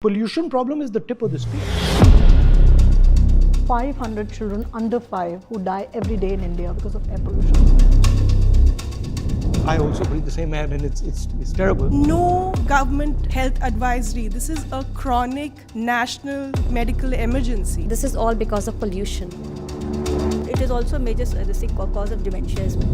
Pollution problem is the tip of the spear. 500 children under 5 who die every day in India because of air pollution. I also breathe the same air and it's terrible. No government health advisory. This is a chronic national medical emergency. This is all because of pollution. It is also a major cause of dementia as well.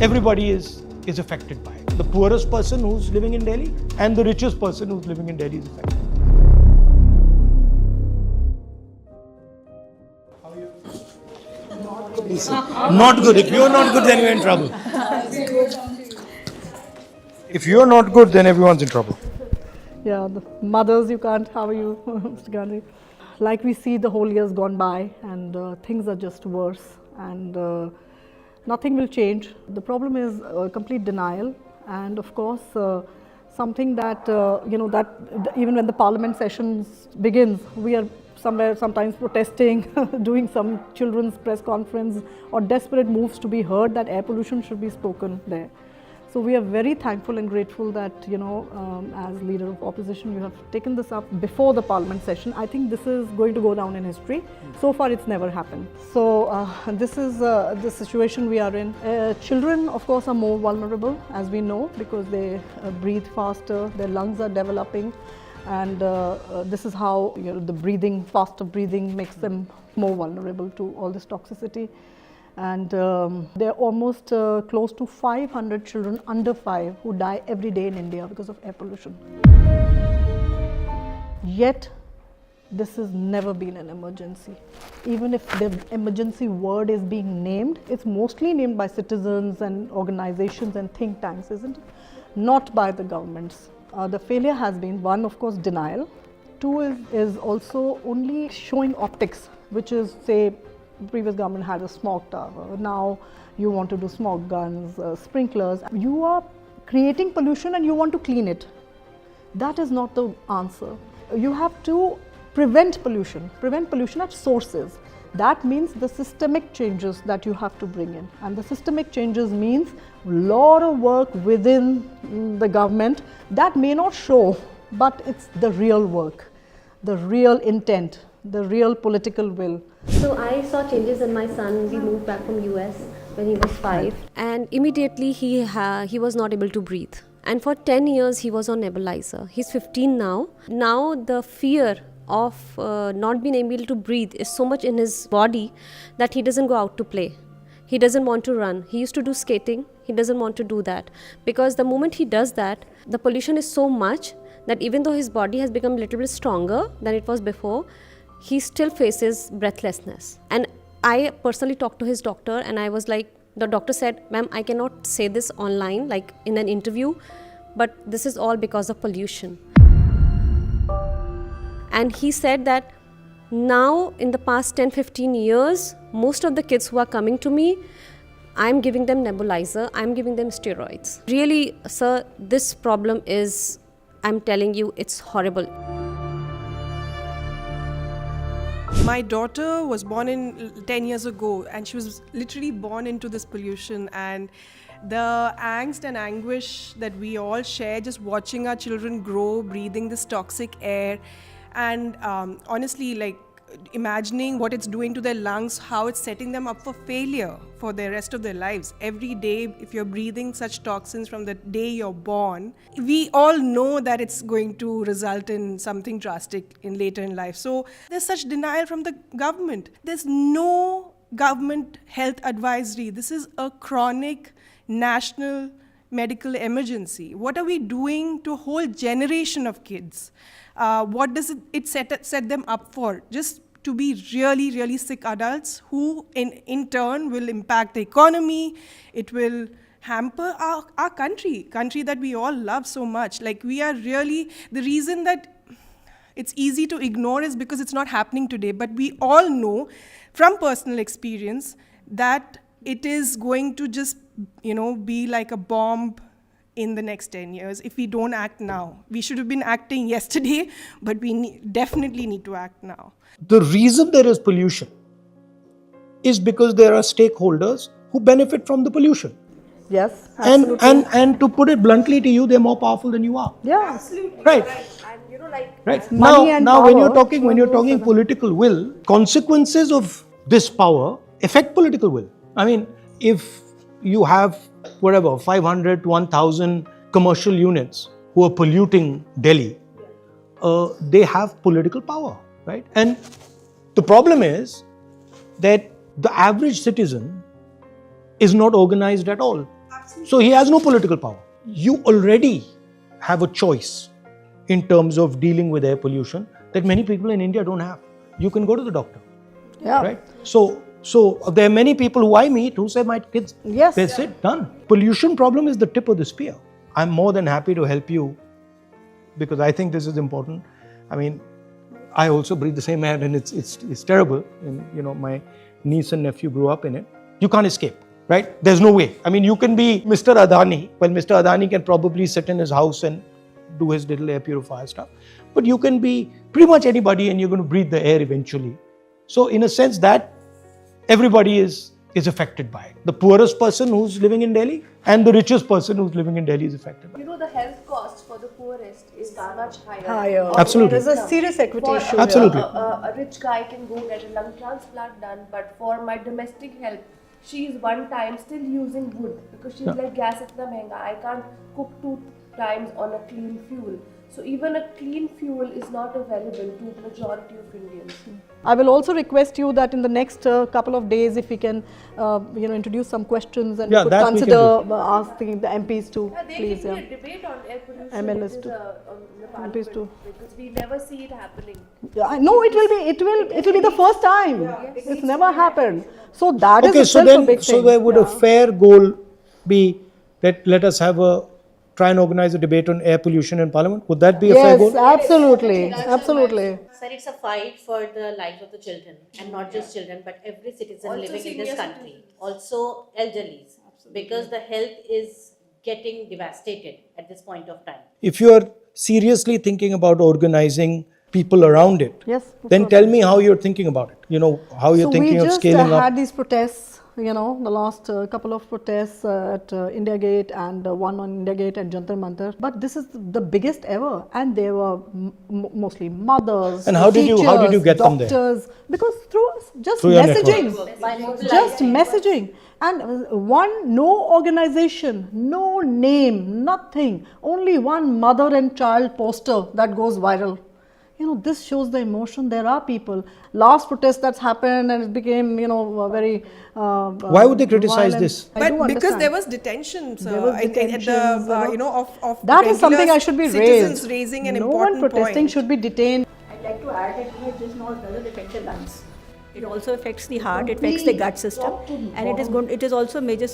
Everybody is affected by it. The poorest person who's living in Delhi and the richest person who's living in Delhi is affected. Not good. If you're not good, then you're in trouble. If you're not good, then everyone's in trouble. Yeah, the mothers, you can't. How are you, Mr. Gandhi? Like we see, the whole year's gone by and things are just worse and nothing will change. The problem is complete denial and of course something that, that even when the parliament sessions begins, we are sometimes protesting, doing some children's press conference or desperate moves to be heard that air pollution should be spoken there. So we are very thankful and grateful that, as leader of opposition, you have taken this up before the parliament session. I think this is going to go down in history. So far, it's never happened. So this is the situation we are in. Children, of course, are more vulnerable, as we know, because they breathe faster, their lungs are developing. And this is how the faster breathing makes them more vulnerable to all this toxicity. And there are almost close to 500 children under 5 who die every day in India because of air pollution. Yet, this has never been an emergency. Even if the emergency word is being named, it's mostly named by citizens and organizations and think tanks, isn't it? Not by the governments. The failure has been, one, of course, denial. Two is also only showing optics, which is, say, the previous government had a smog tower. Now you want to do smog guns, sprinklers. You are creating pollution and you want to clean it. That is not the answer. You have to prevent pollution at sources. That means the systemic changes that you have to bring in. And the systemic changes means a lot of work within the government that may not show, but it's the real work, the real intent, the real political will. So I saw changes in my son. We moved back from US when he was 5 and immediately he was not able to breathe. And for 10 years he was on nebulizer. He's 15 now. Now the fear of not being able to breathe is so much in his body that he doesn't go out to play. He doesn't want to run. He used to do skating. He doesn't want to do that because the moment he does that, the pollution is so much that even though his body has become a little bit stronger than it was before, he still faces breathlessness. And I personally talked to his doctor and I was like, the doctor said, ma'am, I cannot say this online, like in an interview, but this is all because of pollution. And he said that now in the past 10-15 years, most of the kids who are coming to me, I'm giving them nebulizer, I'm giving them steroids. Really, sir, this problem is, I'm telling you, it's horrible. My daughter was born 10 years ago and she was literally born into this pollution, and the angst and anguish that we all share just watching our children grow, breathing this toxic air, and honestly, like imagining what it's doing to their lungs, how it's setting them up for failure for the rest of their lives. Every day, if you're breathing such toxins from the day you're born, we all know that it's going to result in something drastic later in life. So there's such denial from the government. There's no government health advisory. This is a chronic national medical emergency. What are we doing to a whole generation of kids? What does it set them up for? Just to be really, really sick adults who in turn will impact the economy. It will hamper our country that we all love so much. Like we are really, the reason that it's easy to ignore is because it's not happening today. But we all know from personal experience that it is going to just, be like a bomb in the next 10 years if we don't act now. We should have been acting yesterday, but we definitely need to act now. The reason there is pollution is because there are stakeholders who benefit from the pollution. Yes, And, absolutely. and to put it bluntly to you, they're more powerful than you are. Yeah. Absolutely. Right. And you know, like Right. Money Now, and now when you're power talking, when you're goes talking with- political will, consequences of this power affect political will. I mean, if you have whatever 500 to 1,000 commercial units who are polluting Delhi, they have political power, right? And the problem is that the average citizen is not organized at all. So he has no political power. You already have a choice in terms of dealing with air pollution that many people in India don't have. You can go to the doctor, Yeah. right? So there are many people who I meet who say, my kids, Yes. that's it, done. Pollution problem is the tip of the spear. I'm more than happy to help you because I think this is important. I mean, I also breathe the same air and it's terrible. And you know, my niece and nephew grew up in it. You can't escape, right? There's no way. I mean, you can be Mr. Adani. Well, Mr. Adani can probably sit in his house and do his little air purifier stuff. But you can be pretty much anybody and you're going to breathe the air eventually. So in a sense that everybody is affected by it. The poorest person who's living in Delhi and the richest person who's living in Delhi is affected by it. You know, the health cost for the poorest is much higher. Higher. Absolutely. There's a serious equity For issue. Absolutely. A rich guy can go get a lung transplant done, but for my domestic help, she is one time still using wood because she's like, gas itna mehenga, I can't cook 2 times on a clean fuel. So even a clean fuel is not available to majority of Indians. I will also request you that in the next couple of days, if we can, introduce some questions and Yeah, could that we can consider asking the MPs to Yeah, there please. can be a debate on air pollution MLS which is, too. on the MPs parliament too. because we never see it happening. Yeah, no, it will be the first time. It's never happened. So that is Okay, so itself a then, big so thing. there would a Yeah. fair goal be that let us try and organize a debate on air pollution in Parliament? Would that be a fair goal? Yes, absolutely, absolutely. Sir, it's a fight for the lives of the children, and not just children, but every citizen Also living in senior this country. Also elderlies, because the health is getting devastated at this point of time. If you are seriously thinking about organizing people around it, Yes. then tell me how you're thinking about it. You know, how you're So thinking we of just scaling had up. these protests, the last couple of protests at India Gate and one on India Gate and Jantar Mantar. But this is the biggest ever, and there were mostly mothers, And how did you teachers, get them there? doctors, because through just Through your messaging, By just mobilizing. messaging, and no organization, no name, nothing, only one mother and child poster that goes viral. This shows the emotion. There are people. Last protest that's happened and it became, very. Why would they criticize violent. this? I do But because understand. there was detentions, There was at the detentions, there were- of That is something regular I should be citizens raised. raising an no important one protesting point. should be detained. I'd like to add that it just not doesn't affect the lungs. It also affects the heart, it affects the gut system, and it is also a major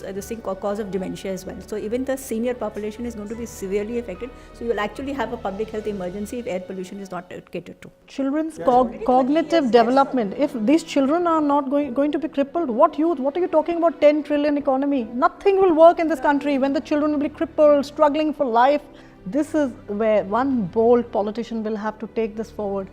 cause of dementia as well. So even the senior population is going to be severely affected. So you'll actually have a public health emergency if air pollution is not catered to. Children's cognitive development. If these children are not going to be crippled, what are you talking about 10 trillion economy? Nothing will work in this country when the children will be crippled, struggling for life. This is where one bold politician will have to take this forward.